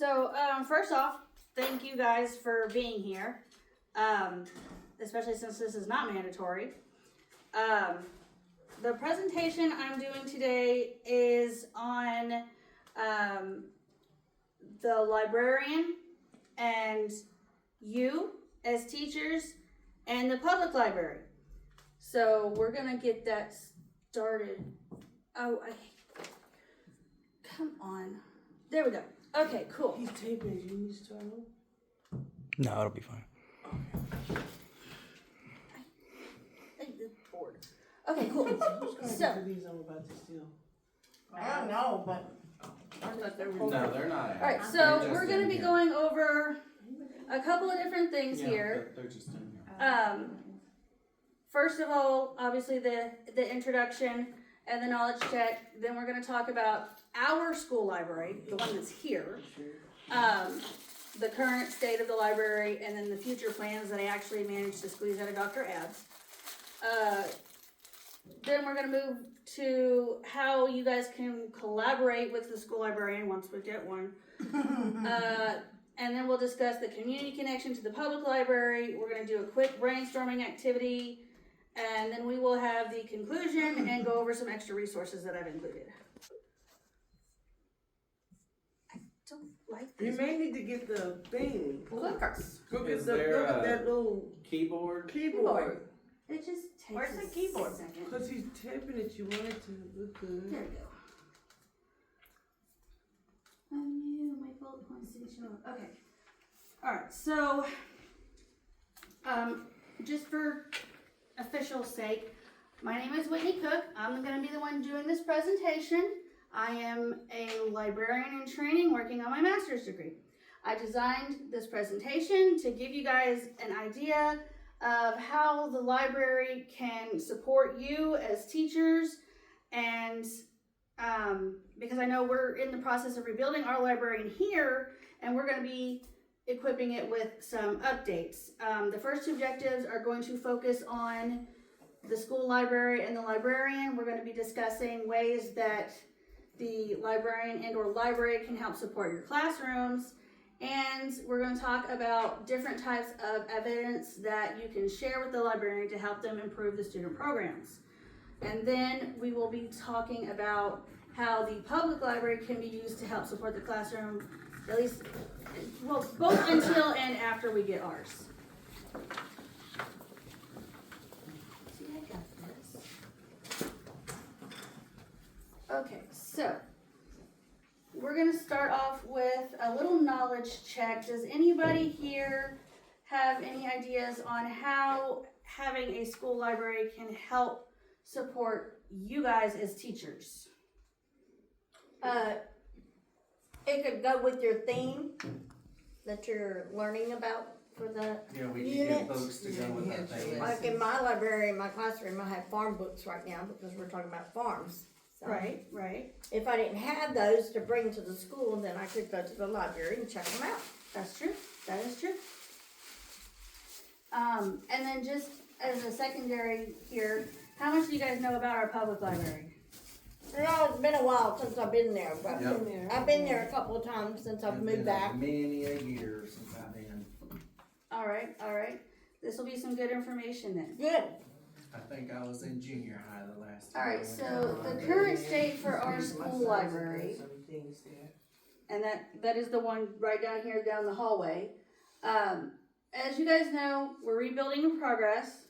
So, first off, thank you guys for being here, especially since this is not mandatory. The presentation I'm doing today is on the librarian and you as teachers and the public library. So we're gonna get that started. Oh, come on. There we go. Okay, cool. He's taping it. You need to turn on? No, it'll be fine. Board. Okay, cool. Who's going So- to these I'm about to steal? I don't know, but I thought they were. No, they're not. All right, so we're going to be going over a couple of different things here. They're just in here. First of all, obviously the introduction and the knowledge check. Then we're going to talk about our school library, the one that's here. The current state of the library, and then the future plans that I actually managed to squeeze out of Dr. Abs. Then we're going to move to how you guys can collaborate with the school librarian once we get one. And then we'll discuss the community connection to the public library. We're going to do a quick brainstorming activity. And then we will have the conclusion and go over some extra resources that I've included. I don't like You this. may need to get the thing. clickers. Go Is get there a that little keyboard? keyboard. It just takes Where's the a keyboard? second. Because he's taping it. You want it to look good. There we go. I knew my bullet points didn't show up. Okay. Alright, so just for official sake, my name is Whitney Cook. I'm gonna be the one doing this presentation. I am a librarian in training working on my master's degree. I designed this presentation to give you guys an idea of how the library can support you as teachers, and because I know we're in the process of rebuilding our library in here, and we're going to be equipping it with some updates. The first two objectives are going to focus on the school library and the librarian. We're going to be discussing ways that the librarian and or library can help support your classrooms. And we're going to talk about different types of evidence that you can share with the librarian to help them improve the student programs. And then we will be talking about how the public library can be used to help support the classroom, at least, well, both until and after we get ours. See, I got this. Okay, so we're going to start off with a little knowledge check. Does anybody here have any ideas on how having a school library can help support you guys as teachers? It could go with your theme that you're learning about for the Yeah, we can units. get books to go with our things. Like in my library, in my classroom, I have farm books right now because we're talking about farms. So Right, right. if I didn't have those to bring to the school, then I could go to the library and check them out. That's true. That is true. And then just as a secondary here, how much do you guys know about our public library? No, it's been a while since I've been there, but Yep. I've been there a couple of times since I've moved back. Many a year since I've been. All right, all right. This will be some good information then. Good. I think I was in junior high the last All time. right, so the current state for our school library, Everything's there. and that is the one right down here down the hallway. As you guys know, we're rebuilding in progress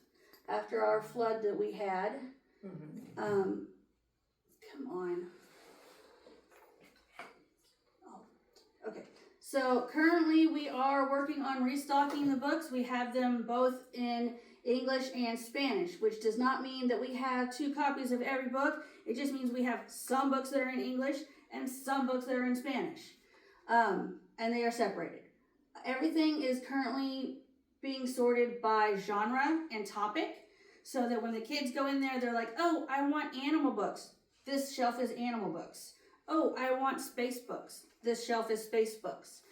after our flood that we had. Come on. Oh, okay. So currently we are working on restocking the books. We have them both in English and Spanish, which does not mean that we have 2 copies of every book. It just means we have some books that are in English and some books that are in Spanish. And they are separated. Everything is currently being sorted by genre and topic, so that when the kids go in there, they're like, oh, I want animal books. This shelf is animal books. Oh, I want space books. This shelf is space books.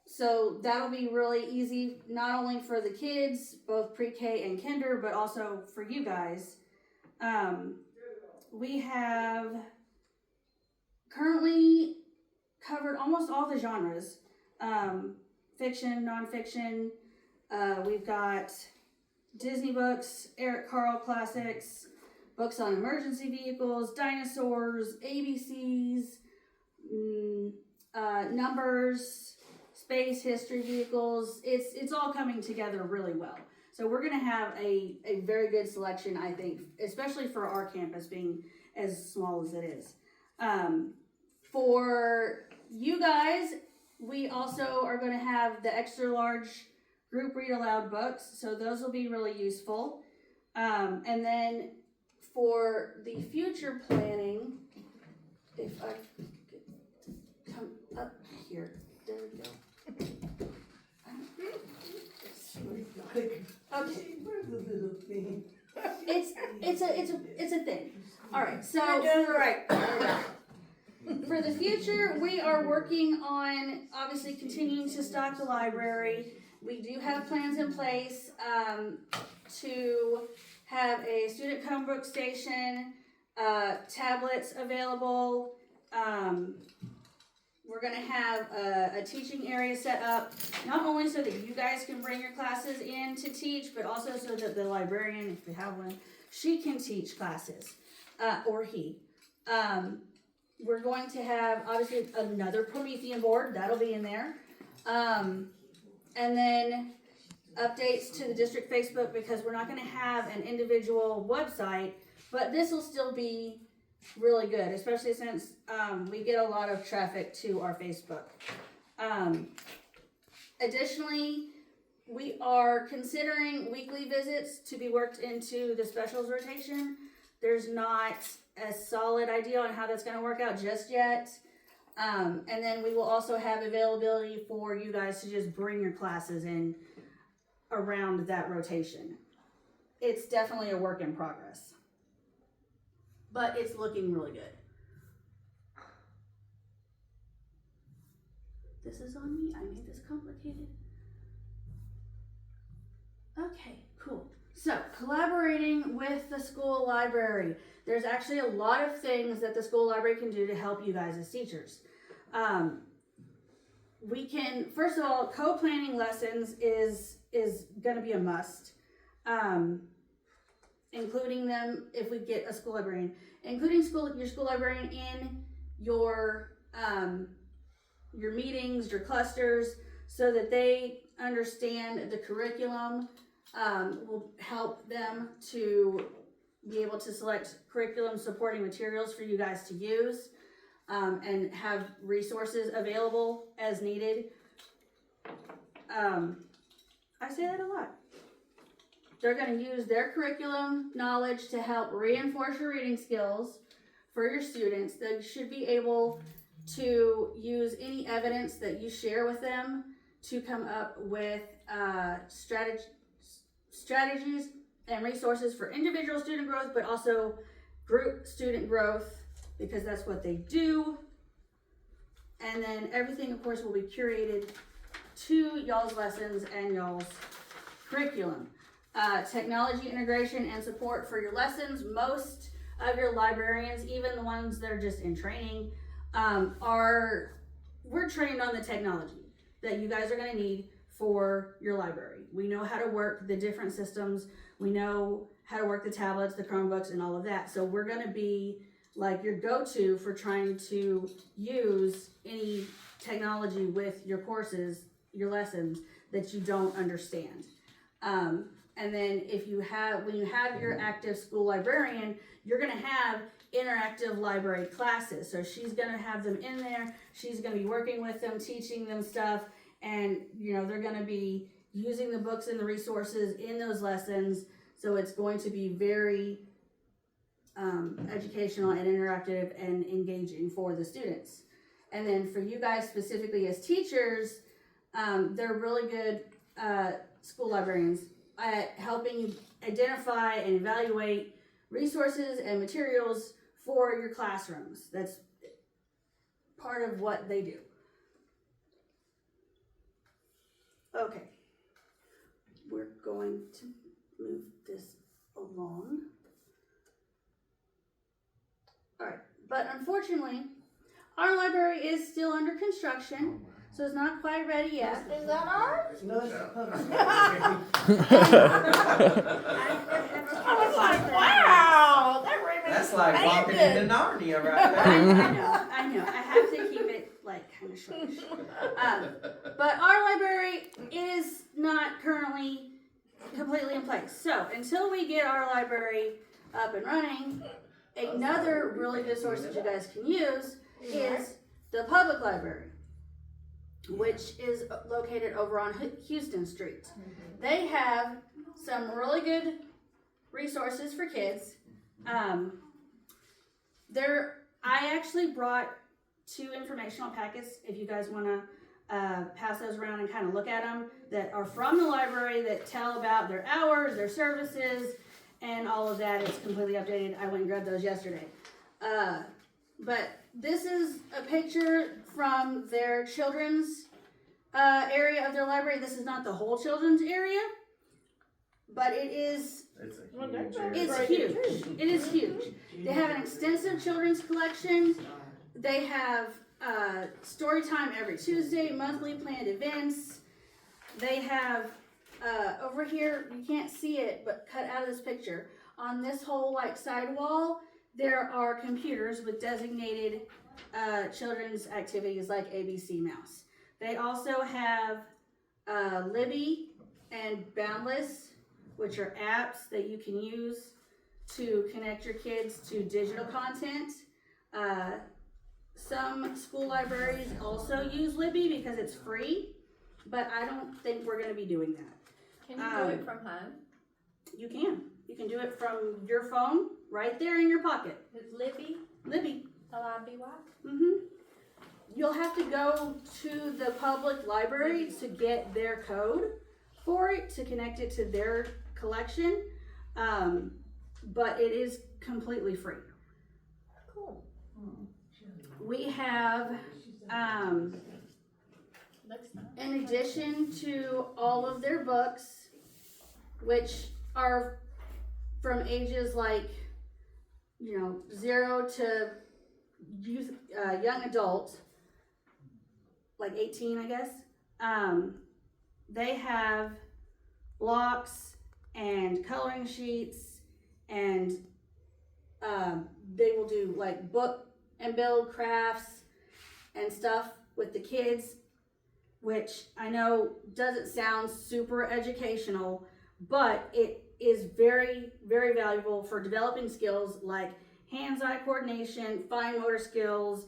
So that'll be really easy, not only for the kids, both pre-K and kinder, but also for you guys. We have currently covered almost all the genres, fiction, nonfiction. We've got Disney books, Eric Carle classics, books on emergency vehicles, dinosaurs, ABCs, numbers, space, history, vehicles. It's all coming together really well. So we're going to have a very good selection, I think, especially for our campus being as small as it is. For you guys, we also are going to have the extra large group read aloud books, so those will be really useful. And then for the future planning, if I could come up here, there we go. Okay, Where's the little thing? it's a thing. All right, so You're doing great. for the future, we are working on obviously continuing to stock the library. We do have plans in place to have a student Chromebook station, tablets available. We're going to have a teaching area set up, not only so that you guys can bring your classes in to teach, but also so that the librarian, if we have one, she can teach classes, or he. We're going to have, obviously, another Promethean board. That'll be in there. And then updates to the district Facebook, because we're not going to have an individual website, but this will still be really good, especially since we get a lot of traffic to our Facebook. Additionally, we are considering weekly visits to be worked into the specials rotation. There's not a solid idea on how that's going to work out just yet. And then we will also have availability for you guys to just bring your classes in around that rotation. It's definitely a work in progress, but it's looking really good. This is on me. I made this complicated. Okay, cool. So, collaborating with the school library. There's actually a lot of things that the school library can do to help you guys as teachers. We can, first of all, co-planning lessons is going to be a must. Including them, if we get a school librarian, including your school librarian in your meetings, your clusters, so that they understand the curriculum, will help them to be able to select curriculum supporting materials for you guys to use, and have resources available as needed. I say that a lot. They're going to use their curriculum knowledge to help reinforce your reading skills for your students. They should be able to use any evidence that you share with them to come up with strategies and resources for individual student growth, but also group student growth, because that's what they do. And then everything, of course, will be curated to y'all's lessons and y'all's curriculum. Technology integration and support for your lessons. Most of your librarians, even the ones that are just in training, we're trained on the technology that you guys are going to need for your library. We know how to work the different systems. We know how to work the tablets, the Chromebooks, and all of that. So we're going to be like your go-to for trying to use any technology with your courses, your lessons that you don't understand. And then when you have your active school librarian, you're going to have interactive library classes. So she's going to have them in there. She's going to be working with them, teaching them stuff. And, they're going to be using the books and the resources in those lessons. So it's going to be very educational and interactive and engaging for the students. And then for you guys specifically as teachers, they're really good school librarians at helping you identify and evaluate resources and materials for your classrooms. That's part of what they do. Okay, we're going to move this along. All right, but unfortunately, our library is still under construction, so it's not quite ready yet. Is that ours? No, it's the public. I was like, wow, that really That's like walking expanded. into Narnia right I there. know. I have to keep it like kind of short. But our library is not currently completely in place. So until we get our library up and running, another really good source that you guys can use is the public library, which is located over on Houston Street. They have some really good resources for kids. I actually brought 2 informational packets if you guys want to pass those around and kind of look at them, that are from the library, that tell about their hours, their services, and all of that. It's completely updated. I went and grabbed those yesterday. But this is a picture from their children's area of their library. This is not the whole children's area, but it is, It's a Well, huge that's area. it's huge. It is huge. They have an extensive children's collection. They have story time every Tuesday, monthly planned events. They have over here, you can't see it, but cut out of this picture, on this whole like side wall, there are computers with designated children's activities like ABC Mouse. They also have Libby and Boundless, which are apps that you can use to connect your kids to digital content. Some school libraries also use Libby because it's free, but I don't think we're going to be doing that. Can you do it from home? You can. You can do it from your phone right there in your pocket. With Libby, Libby. L-I-B-Y? You'll have to go to the public library to get their code for it, to connect it to their collection. But it is completely free. Cool. We have, Looks nice. in addition to all of their books, which are from ages like, 0 to youth, young adult, like 18, I guess. They have blocks and coloring sheets, and they will do like book and build crafts and stuff with the kids, which I know doesn't sound super educational, but it is very, very valuable for developing skills like hands-eye coordination, fine motor skills,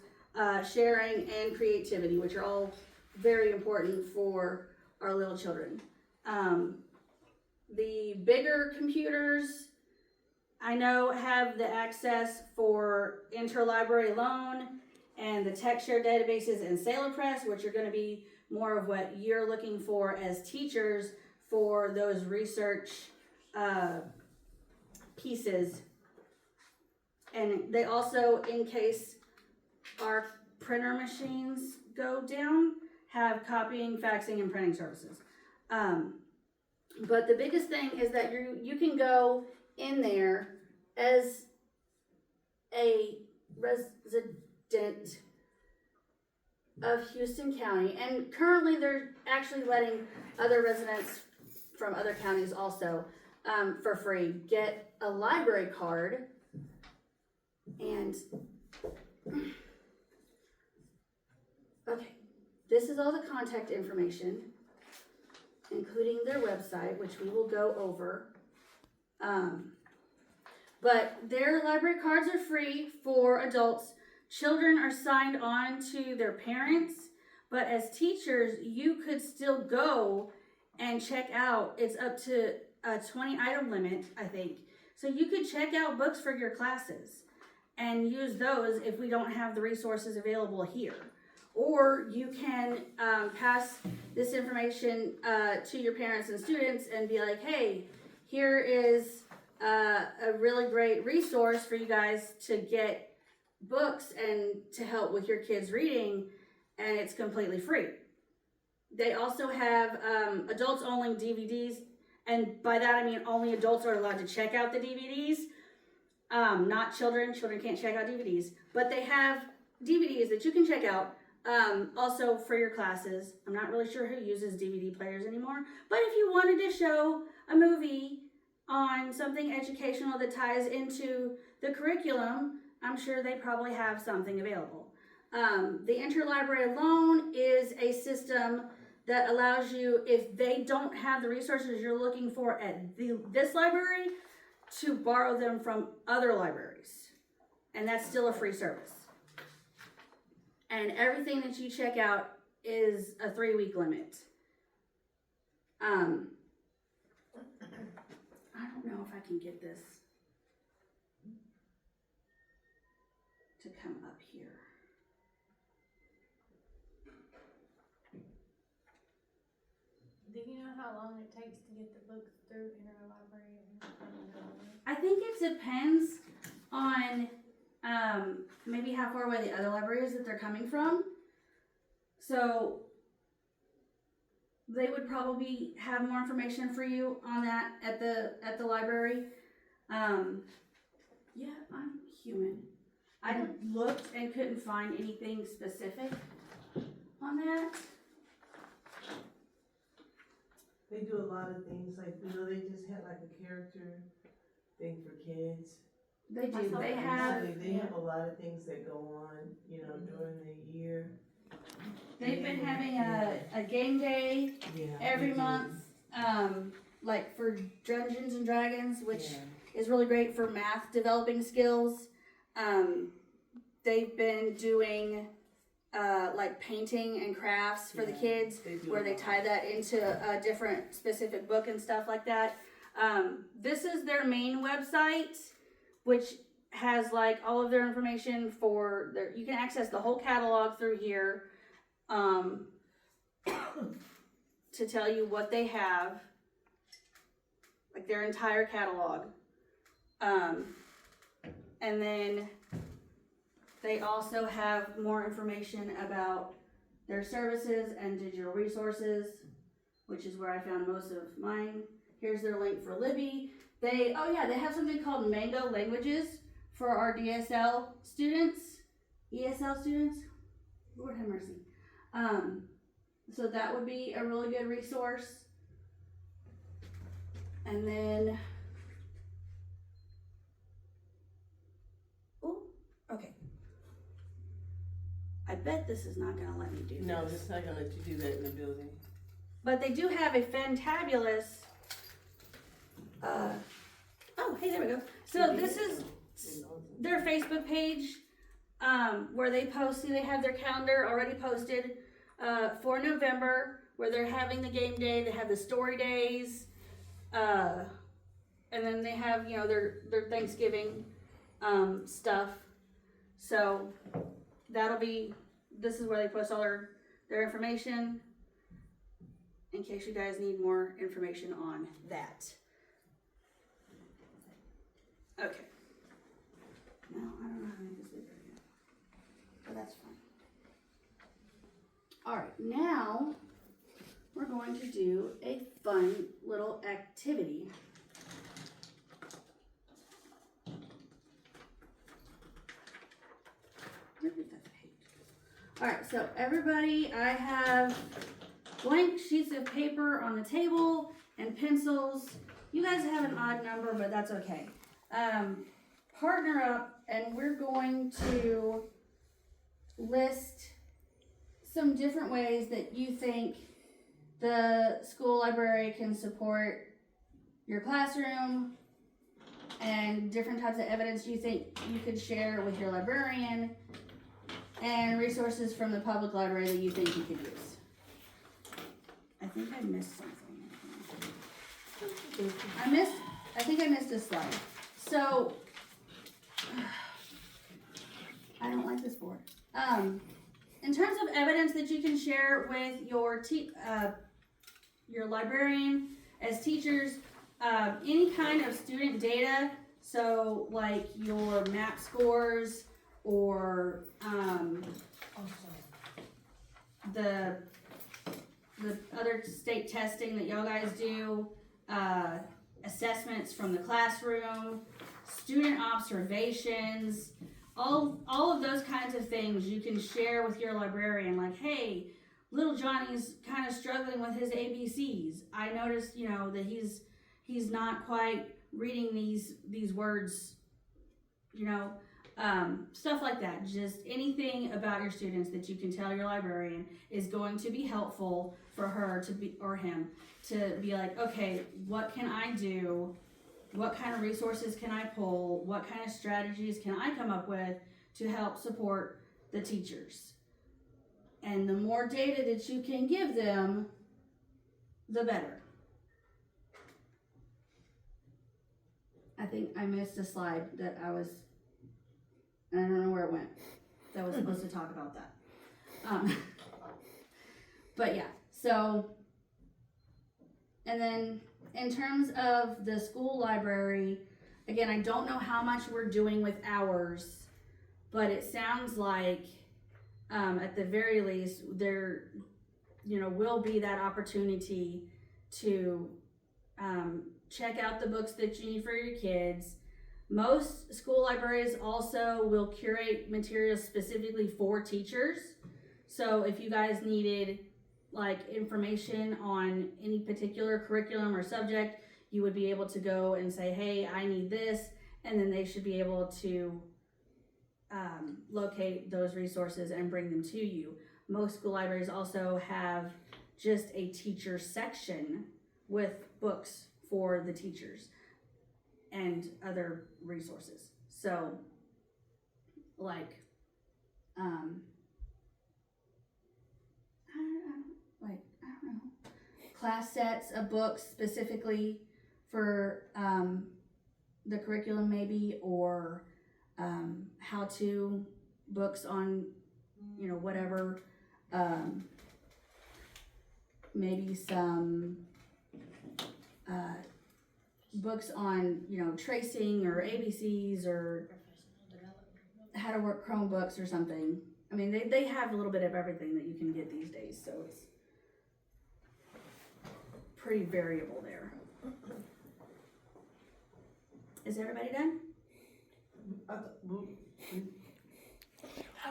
sharing, and creativity, which are all very important for our little children. The bigger computers, I know, have the access for interlibrary loan and the TechShare databases and SailorPress, which are going to be more of what you're looking for as teachers for those research pieces. And they also, in case our printer machines go down, have copying, faxing, and printing services. But the biggest thing is that you can go in there as a resident of Houston County, and currently they're actually letting other residents from other counties also for free get a library card. And okay, this is all the contact information, including their website, which we will go over. But their library cards are free for adults. Children are signed on to their parents, but as teachers, you could still go and check out. It's up to a 20 item limit, I think. So you could check out books for your classes and use those if we don't have the resources available here. Or you can pass this information to your parents and students and be like, hey, here is a really great resource for you guys to get books and to help with your kids' reading, and it's completely free. They also have adults only DVDs, and by that I mean only adults are allowed to check out the DVDs, not children. Children can't check out DVDs, but they have DVDs that you can check out. Also for your classes. I'm not really sure who uses DVD players anymore, but if you wanted to show a movie on something educational that ties into the curriculum, I'm sure they probably have something available. The Interlibrary Loan is a system that allows you, if they don't have the resources you're looking for at this library, to borrow them from other libraries. And that's still a free service. And everything that you check out is a 3-week limit. I don't know if I can get this to come up here. Do you know how long it takes to get the books through Interlibrary? I think it depends on maybe how far away the other library is that they're coming from. So they would probably have more information for you on that at the library. Yeah, I'm human. I looked and couldn't find anything specific on that. They do a lot of things, like, you know, they just had like a character thing for kids. They do. saw They that. have. They have a lot of things that go on, you know, during the year. They've been having a game day Yeah. every they do. month, like for Dungeons and Dragons, which Yeah. is really great for math developing skills. They've been doing like painting and crafts for the Yeah, kids, they do where a they lot. tie that into a different specific book and stuff like that. This is their main website, which has like all of their information for their. You can access the whole catalog through here, to tell you what they have, like their entire catalog. And then they also have more information about their services and digital resources, which is where I found most of mine. Here's their link for Libby. They have something called Mango Languages for our DSL students, ESL students. Lord have mercy. So that would be a really good resource. And then, okay. I bet this is not gonna let me do No, this. it's not gonna let you do that in the building. But they do have a fantabulous, oh, hey, there we go. So this is their Facebook page, where they post, they have their calendar already posted, for November, where they're having the game day, they have the story days, and then they have, you know, their Thanksgiving, stuff. So this is where they post all their information, in case you guys need more information on that. Okay. No, I don't know how to make this bigger yet, but that's fine. Alright, now we're going to do a fun little activity. Where did that page? Alright, so everybody, I have blank sheets of paper on the table and pencils. You guys have an odd number, but that's okay. Partner up, and we're going to list some different ways that you think the school library can support your classroom, and different types of evidence you think you could share with your librarian, and resources from the public library that you think you could use. I think I missed something. I think I missed a slide. So, I don't like this board. In terms of evidence that you can share with your librarian as teachers, any kind of student data, so like your MAP scores or the other state testing that y'all guys do, assessments from the classroom, student observations, all of those kinds of things you can share with your librarian. Like, hey, little Johnny's kind of struggling with his ABCs. I noticed, you know, that he's not quite reading these words, you know, stuff like that. Just anything about your students that you can tell your librarian is going to be helpful for her to be, or him, to be like, okay, what can I do? What kind of resources can I pull? What kind of strategies can I come up with to help support the teachers? And the more data that you can give them, the better. I think I missed a slide that I was, and I don't know where it went. That was supposed to talk about that. But yeah, so, and then in terms of the school library, again, I don't know how much we're doing with hours, but it sounds like at the very least there, you know, will be that opportunity to check out the books that you need for your kids. Most school libraries also will curate materials specifically for teachers. So if you guys needed like information on any particular curriculum or subject, you would be able to go and say, hey, I need this, and then they should be able to locate those resources and bring them to you. Most school libraries also have just a teacher section with books for the teachers and other resources. So, like, I don't know, class sets of books specifically for the curriculum maybe, or how-to books on, you know, whatever, maybe some books on, you know, tracing or ABCs or how to work Chromebooks or something. I mean, they have a little bit of everything that you can get these days, so it's pretty variable there. Is everybody done?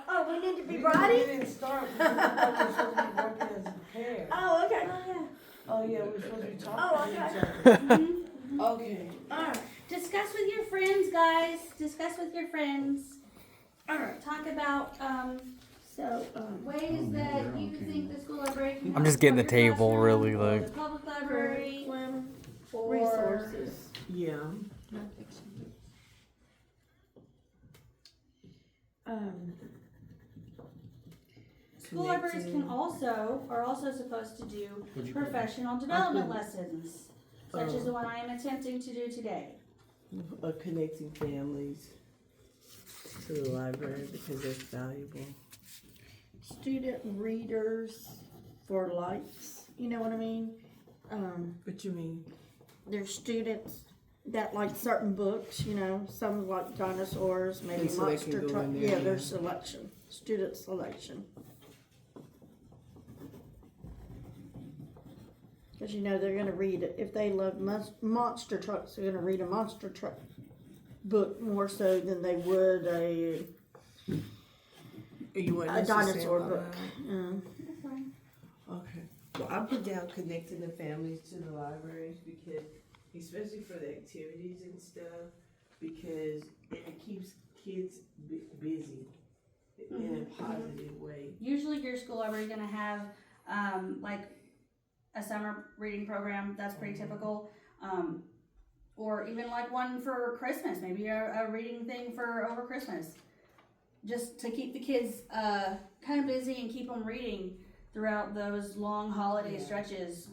Oh, we need to be We ready? didn't start, because we thought we were supposed to be working as a pair. Oh, okay. Oh, yeah, we're supposed to be talking Oh, to each okay. other. Mm-hmm. Okay. Alright. Discuss with your friends, guys. Discuss with your friends. Alright. Talk about ways that you think the school library can I'm just getting the help your table classroom, really, or like- the public library, or Resources. Yeah. School libraries can are also supposed to do professional development lessons, such as the one I am attempting to do today. Connecting families to the library because that's valuable. Student readers for likes, you know what I mean? What you mean? There's students that like certain books, you know, some like dinosaurs, maybe And so they can monster go truck. in there, Yeah, yeah. there's selection, student selection. Cause you know, they're gonna read it, if they love monster trucks, they're gonna read a monster truck book more so than they would a You want a us to say dinosaur about book. that? Okay. Well, I put down connecting the families to the libraries because, especially for the activities and stuff, because it keeps kids busy in a positive way. Usually your school library is gonna have, like a summer reading program, that's pretty typical. Or even like one for Christmas, maybe a reading thing for over Christmas. Just to keep the kids, kind of busy and keep them reading throughout those long holiday stretches.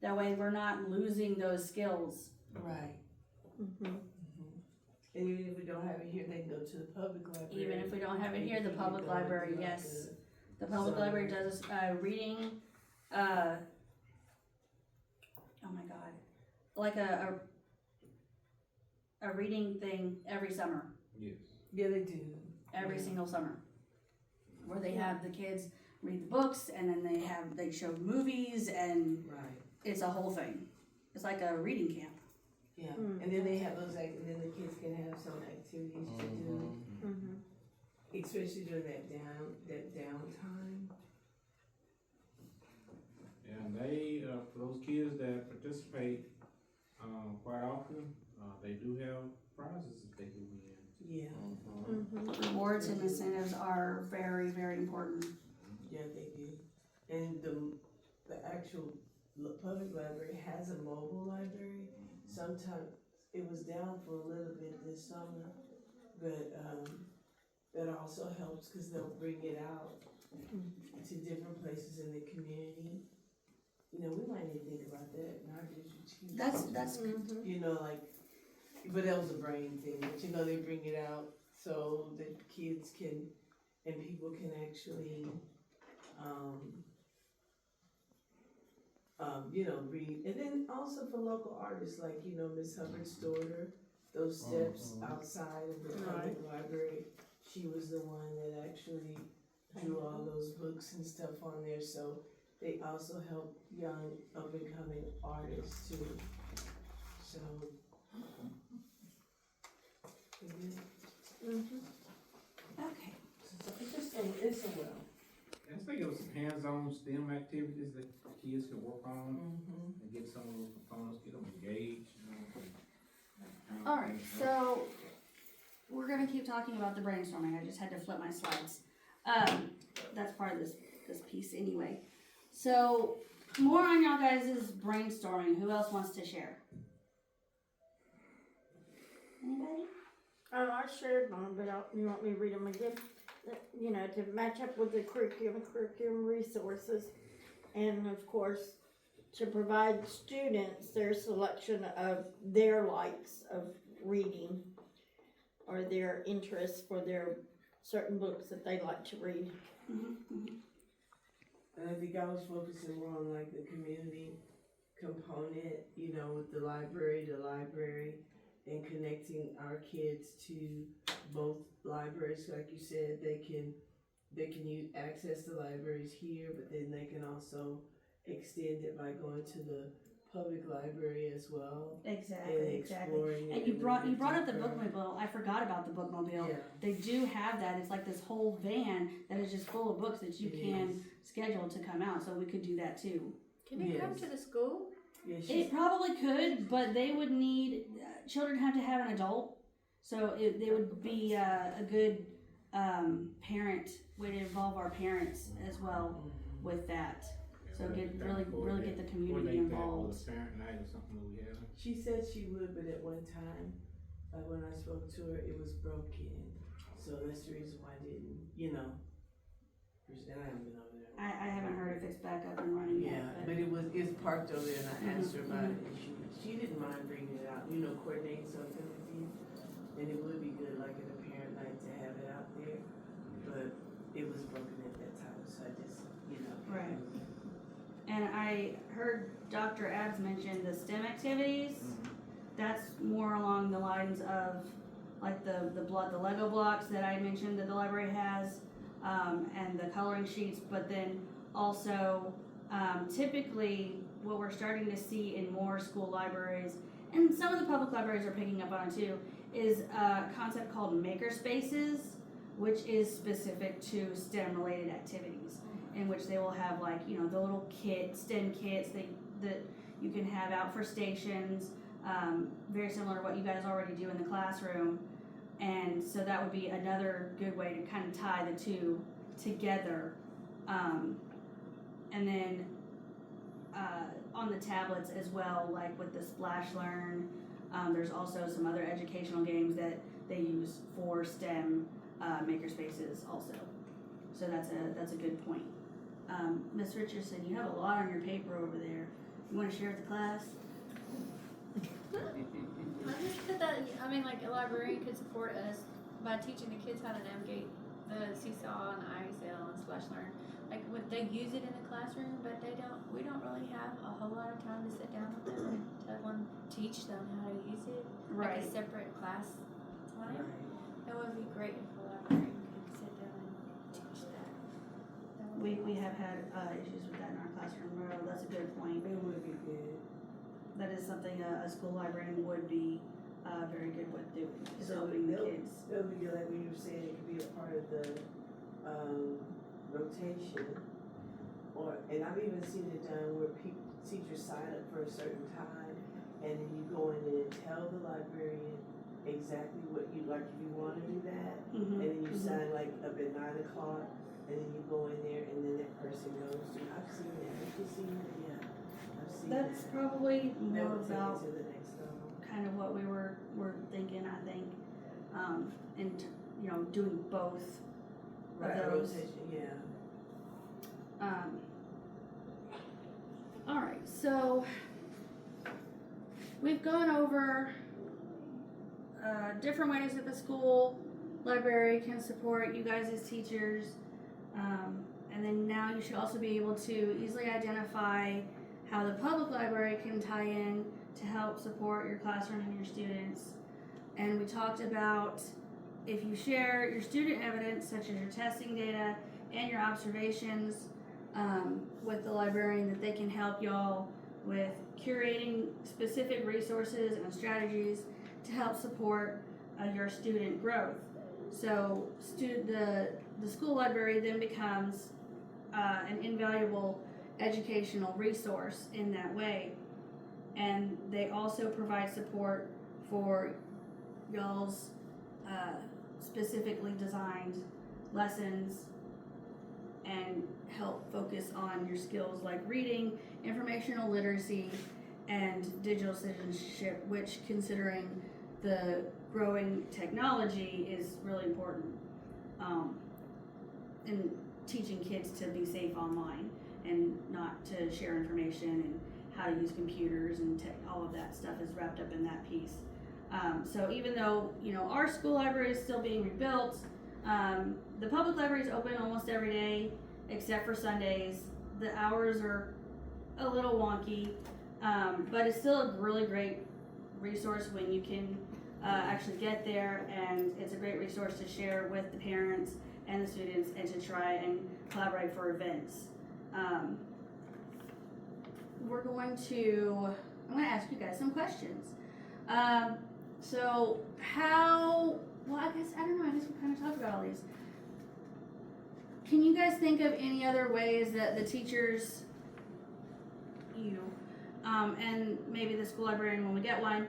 That way we're not losing those skills. Right. Mm-hmm. And even if we don't have it here, they can go to the public library. Even if we don't have it here, the They can public go library, to, like, yes. The public So- library does reading, oh my god, like a reading thing every summer, Yeah, they do. every Yeah. single summer, where they have the kids read the books and then they show movies and Right. it's a whole thing. It's like a reading camp. Yeah. Mm. And then they have those, and then the kids can have some activities to do. Mm-hmm. especially during that downtime. And they, for those kids that participate, quite often, they do have prizes if they do win. Yeah, Rewards and incentives are very, very important. yeah, they do. And the actual public library has a mobile library. Sometimes it was down for a little bit this summer, but that also helps because they'll bring it out to different places in the community. You know, we might need to think about that in our district too. That's You know, like, but that was a brain thing, but you know, they bring it out so that kids can, and people can actually, you know, read. And then also for local artists, like, you know, Miss Hubbard's daughter, those steps outside of the public library, she was the one that actually drew all those books and stuff on there, so they also help young up and coming artists too. So. okay. It's a well. And I think it was some hands-on STEM activities that kids can work on and get some of those components, get them engaged, you know. All right, so we're gonna keep talking about the brainstorming. I just had to flip my slides. That's part of this piece anyway. So more on y'all guys' brainstorming. Who else wants to share? Anybody? Oh, I shared mine, but you want me to read them again? You know, to match up with the curriculum resources, and of course, to provide students their selection of their likes of reading or their interests for their certain books that they like to read. And I think I was focusing more on like the community component, you know, with the library, and connecting our kids to both libraries. Like you said, they can use access the libraries here, but then they can also extend it by going to the public library as well. Exactly, And exactly. exploring And it you a brought little up the deeper. bookmobile. I forgot about the bookmobile. Yeah. They do have that. It's like this whole van that is just full of books that you It can is. schedule to come out. So we could do that too. Can it come Yes. to the school? Yeah, It probably could, but they would need children have to have an adult, so they would be a good parent way to involve our parents as well with that. So get really get the community involved. With a parent night or something that we have. She said she would, but at one time, when I spoke to her, it was broken. So that's the reason why I didn't, you know. And I haven't been over there. I haven't heard if it's back up and running Yeah, yet. but it's parked over there, and I asked her about it, and she didn't mind bringing it out, you know, coordinating something with you. And it would be good, like at a parent night, to have it out there, but it was broken at that time, so I just, you know. Right. And I heard Dr. Ads mention the STEM activities. That's more along the lines of like the Lego blocks that I mentioned that the library has, and the coloring sheets, but then also typically what we're starting to see in more school libraries, and some of the public libraries are picking up on it too, is a concept called maker spaces, which is specific to STEM related activities, in which they will have like, you know, the little STEM kits that you can have out for stations, very similar to what you guys already do in the classroom. And so that would be another good way to kind of tie the two together. And then on the tablets as well, like with the Splash Learn, there's also some other educational games that they use for STEM makerspaces also. So that's a good point. Ms. Richardson, you have a lot on your paper over there. You want to share with the class? I just put that, I mean, like a librarian could support us by teaching the kids how to navigate the Seesaw and ISL and Splash Learn. Like, they use it in the classroom, but we don't really have a whole lot of time to sit down with them and teach them how to use it. Like a separate class time. That would be great if a librarian could sit down and teach that. We have had issues with that in our classroom. That's a good point. It would be good. That is something a school librarian would be very good with doing, is So helping the they'll- kids. It'll be like when you were saying it could be a part of the, rotation. And I've even seen it done where teachers sign up for a certain time, and then you go in and tell the librarian exactly what you'd like, if you wanna do that, and then you sign like up at 9 o'clock, and then you go in there, and then that person goes to, I've seen that, have you seen that? Yeah, I've seen that. That's probably That more would take about it to the next level. kind of what we were thinking, I think. And, you know, doing both. Right, those. rotation, yeah. All right, so we've gone over different ways that the school library can support you guys as teachers. And then now you should also be able to easily identify how the public library can tie in to help support your classroom and your students. And we talked about if you share your student evidence, such as your testing data and your observations, with the librarian, that they can help y'all with curating specific resources and strategies to help support your student growth. So the school library then becomes an invaluable educational resource in that way. And they also provide support for y'all's specifically designed lessons and help focus on your skills like reading, informational literacy, and digital citizenship, which, considering the growing technology, is really important in teaching kids to be safe online and not to share information, and how to use computers and all of that stuff is wrapped up in that piece. So even though, you know, our school library is still being rebuilt, the public library is open almost every day except for Sundays. The hours are a little wonky, but it's still a really great resource when you can actually get there, and it's a great resource to share with the parents and the students, and to try and collaborate for events. I'm going to ask you guys some questions. So I guess we kind of talked about all these. Can you guys think of any other ways that the teachers, and maybe the school librarian when we get one,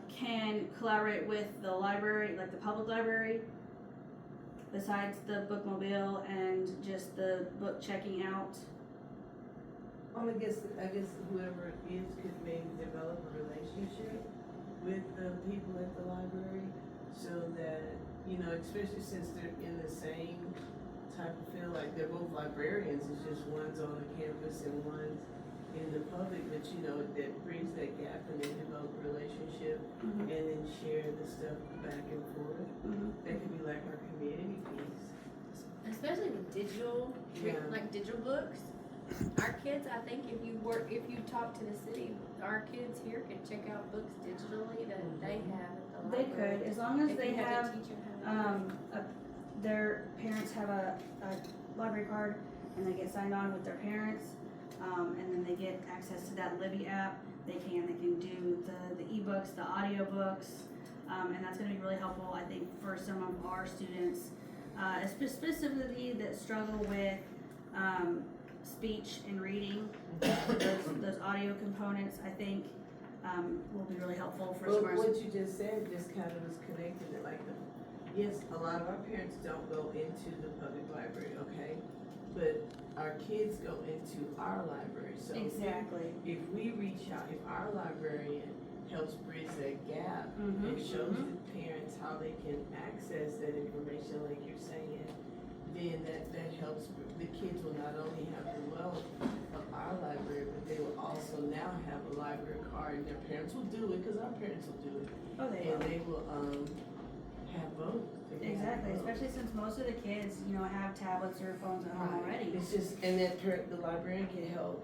can collaborate with the library, like the public library, besides the bookmobile and just the book checking out? I guess whoever it is could maybe develop a relationship with the people at the library, so that, you know, especially since they're in the same type of field, like they're both librarians, it's just one's on the campus and one's in the public, but you know, that brings that gap, and they develop a relationship and then share the stuff back and forth. That could be like our community piece. Especially with digital, Yeah. like digital books. Our kids, I think if you talk to the city, our kids here can check out books digitally that they have at the They library. could, as long as If they you have the teacher have it. their parents have a library card, and they get signed on with their parents, and then they get access to that Libby app. They can do the ebooks, the audiobooks, and that's going to be really helpful, I think, for some of our students, specifically that struggle with speech and reading. Those audio components, I think, will be really helpful for Well, some of our what you just said just kind of was connected to, like, yes, a lot of our parents don't go into the public library, okay? But our kids go into our library, so exactly. if we reach out, if our librarian helps bridge that gap Mhm. and shows the parents how they can access that information, like you're saying, then that helps. The kids will not only have the wealth of our library, but they will also now have a library card, and their parents will do it, because our parents will do it. Oh, they And will. they will, have both. They can have Exactly, both. especially since most of the kids, have tablets or phones at home already. It's just, and the librarian can help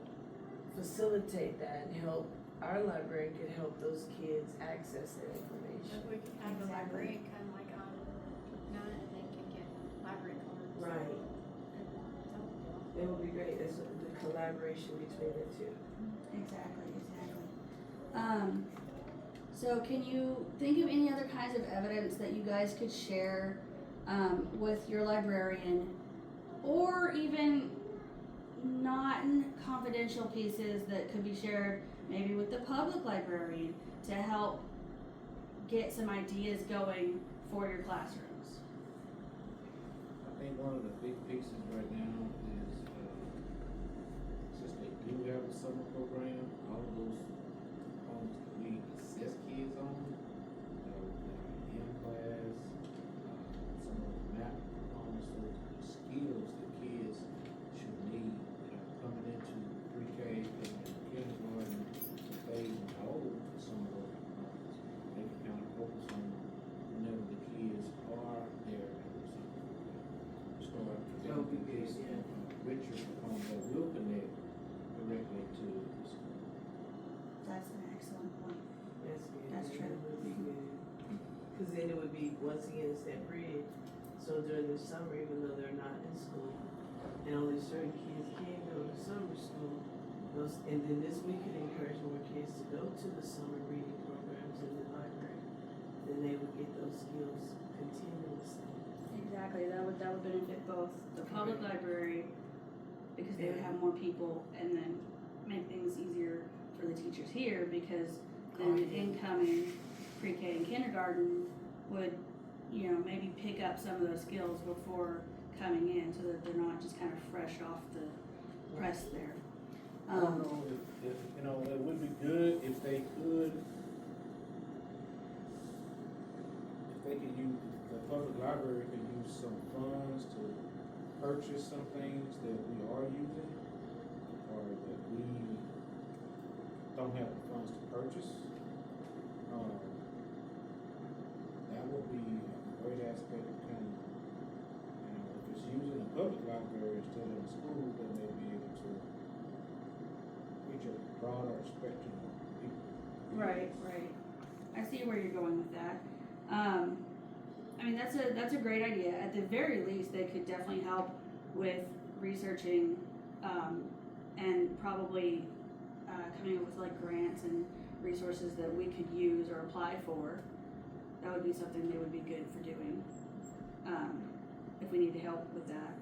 facilitate that, and help, our librarian can help those kids access that information. If we can have the Exactly. library kind of like on none, and they can get library cards. Right. It would be great, it's the collaboration between the two. Exactly. So can you think of any other kinds of evidence that you guys could share with your librarian, or even non-confidential pieces that could be shared maybe with the public librarian to help get some ideas going for your classrooms? I think one of the big pieces right now is, since they do have a summer program, all of those components that we assess kids on, that are in class, some of the math components, those skills that kids should need, coming into pre-K and kindergarten, phase and old, some of those components. They can kind of focus on whenever the kids are there at the summer program. Start That would be presenting good, this yeah. richer component that will connect directly to the school. That's an excellent point. That's good. That's Yeah, true. that would be good. Cause then it would be, once again, it's that bridge. So during the summer, even though they're not in school, and only certain kids can go to summer school, and then this, we could encourage more kids to go to the summer reading programs in the library. Then they would get those skills continuously. Exactly, that would benefit both the public library, because they would have more people, and then make things easier for the teachers here, because then the incoming pre-K and kindergarten would, maybe pick up some of those skills before coming in, so that they're not just kind of fresh off the press there. I don't know if, it would be good if they could use, the public library could use some funds to purchase some things that we are using, or that we don't have the funds to purchase. That would be a great aspect of kind of, if it's using a public library instead of a school, then they'll be able to reach a broader spectrum of people. Right. I see where you're going with that. That's a great idea. At the very least, they could definitely help with researching, and probably coming up with like grants and resources that we could use or apply for. That would be something they would be good for doing, if we need to help with that,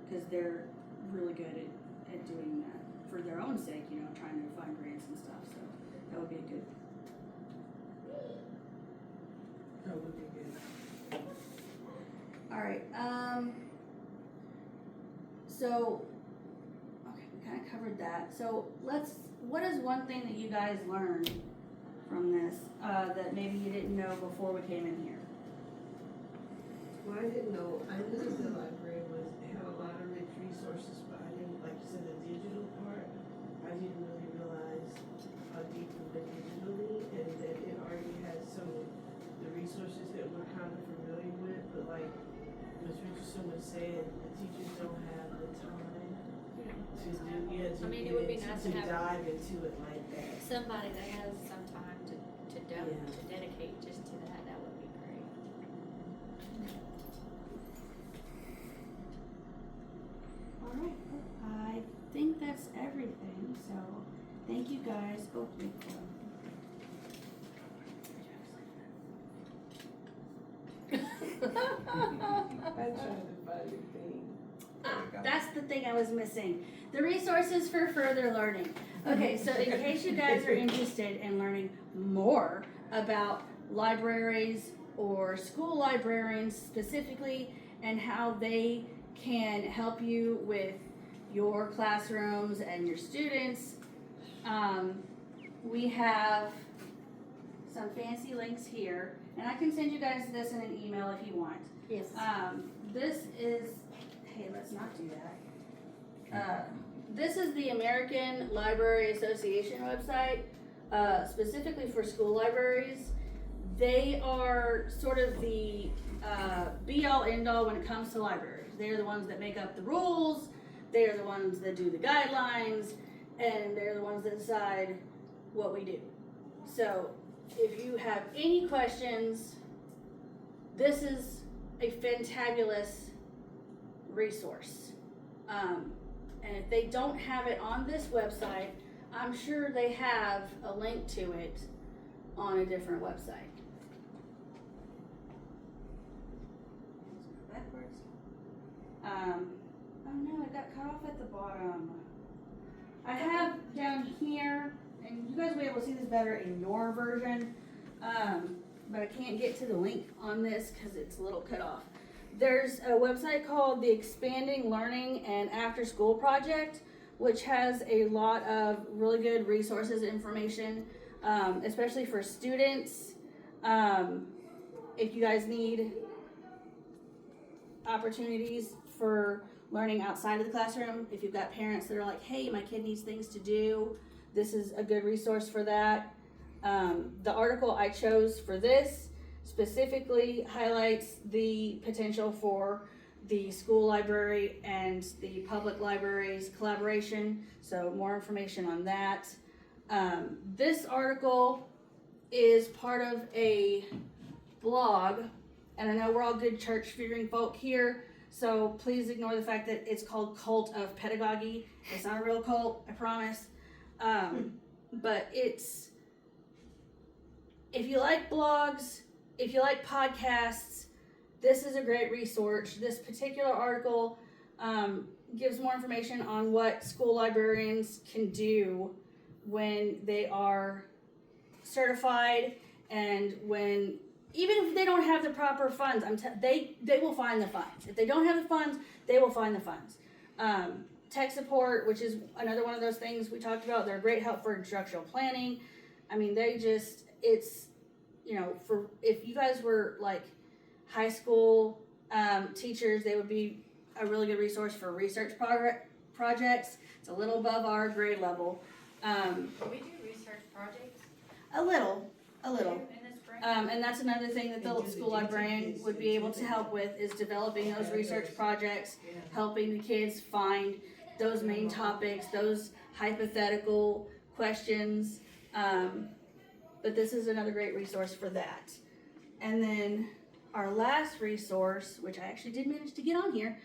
because they're really good at doing that for their own sake, trying to find grants and stuff. So that would be a good. That would be good. All right. So, okay, we kind of covered that. So what is one thing that you guys learned from this that maybe you didn't know before we came in here? Well, I didn't know, I knew the library had a lot of rich resources, but I didn't, like you said, the digital part, I didn't really realize how deep we went digitally, and that it already has some of the resources that we're kind of familiar with, but like Ms. Richardson was saying, the teachers don't have the time to do, I mean, it would be nice to have dive into it like that. somebody that has some time to Yeah. dedicate just to that. That would be great. All right. I think that's everything. So thank you guys. Oh, wait, hold on. I tried to find a thing. That's the thing I was missing. The resources for further learning. Okay, so in case you guys are interested in learning more about libraries or school librarians specifically, and how they can help you with your classrooms and your students, we have some fancy links here, and I can send you guys this in an email if you want. Yes. This is, hey, let's not do that. This is the American Library Association website, specifically for school libraries. They are sort of the be-all, end-all when it comes to libraries. They're the ones that make up the rules, they're the ones that do the guidelines, and they're the ones that decide what we do. So, if you have any questions, this is a fantabulous resource. And if they don't have it on this website, I'm sure they have a link to it on a different website. Backwards. Oh no, it got cut off at the bottom. I have down here, and you guys will be able to see this better in your version, but I can't get to the link on this because it's a little cut off. There's a website called the Expanding Learning and After School Project, which has a lot of really good resources and information, especially for students. If you guys need opportunities for learning outside of the classroom, if you've got parents that are like, hey, my kid needs things to do, this is a good resource for that. The article I chose for this specifically highlights the potential for the school library and the public libraries collaboration, so more information on that. This article is part of a blog, and I know we're all good church-fearing folk here, so please ignore the fact that it's called Cult of Pedagogy. It's not a real cult, I promise. But it's, if you like blogs, if you like podcasts, this is a great resource. This particular article gives more information on what school librarians can do when they are certified, and when, even if they don't have the proper funds, they will find the funds. If they don't have the funds, they will find the funds. Tech support, which is another one of those things we talked about, they're a great help for instructional planning. I mean, it's, you know, for, if you guys were like high school teachers, they would be a really good resource for research projects. It's a little above our grade level. We do research projects. A little. In the spring. And that's another thing that the school librarian would be able to help with, is developing those research projects, helping the kids find those main topics, those hypothetical questions. But this is another great resource for that. And then our last resource, which I actually did manage to get on here,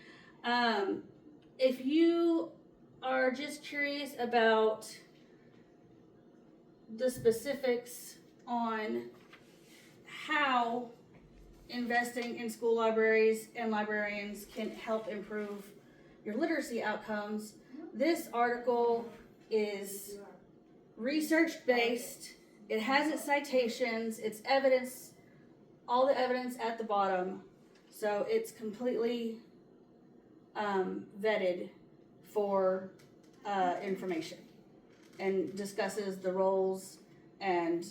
if you are just curious about the specifics on how investing in school libraries and librarians can help improve your literacy outcomes, this article is research-based. It has its citations, its evidence, all the evidence at the bottom. So it's completely vetted for information, and discusses the roles and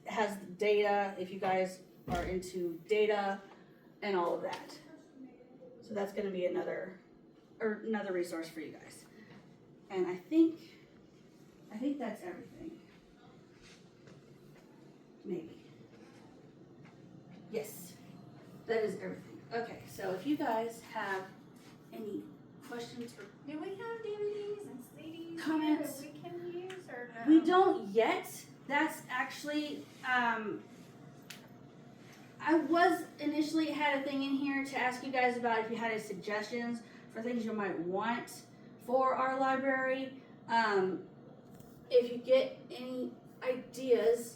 has data if you guys are into data and all of that. So that's going to be another resource for you guys. And I think that's everything. Maybe. Yes, that is everything. Okay, so if you guys have any questions or Do we have DVDs and CDs comments? that we can use, or no? We don't yet. That's actually, I was initially had a thing in here to ask you guys about if you had any suggestions for things you might want for our library. If you get any ideas.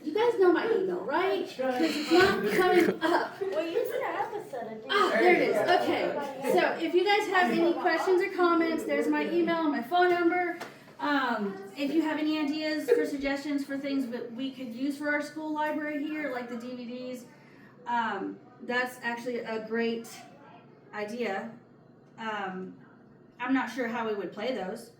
You guys know my email, right? Because it's not coming up. Well, you should have a set of Ah, there it is. Okay. So if you guys have any questions or comments, there's my email and my phone number. If you have any ideas for suggestions for things that we could use for our school library here, like the DVDs, that's actually a great idea. I'm not sure how we would play those.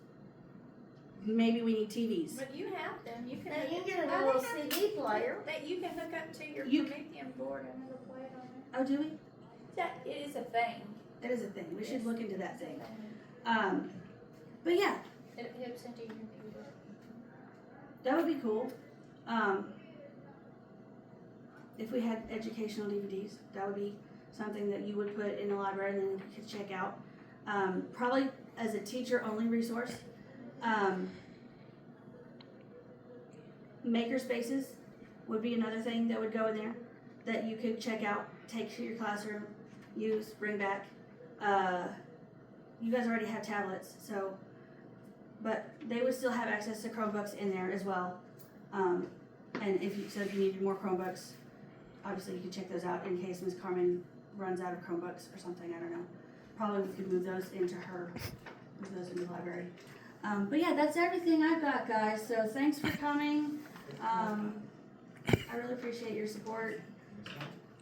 Maybe we need TVs. But you have them. You can. Now you get Oh, a little they have CD player. that you can hook up to your You- Promethean board and it'll play it on there. Oh, do we? That it is a thing. That is a thing. We should look into that thing. It But yeah, hooks into your computer. that would be cool. If we had educational DVDs, that would be something that you would put in the library and then you could check out. Probably as a teacher-only resource. Maker spaces would be another thing that would go in there that you could check out, take to your classroom, use, bring back. You guys already have tablets, so but they would still have access to Chromebooks in there as well. And if you needed more Chromebooks, obviously you could check those out in case Ms. Carmen runs out of Chromebooks or something, I don't know. Probably we could move those into the library. But yeah, that's everything I've got, guys, so thanks for coming. I really appreciate your support.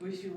Wish you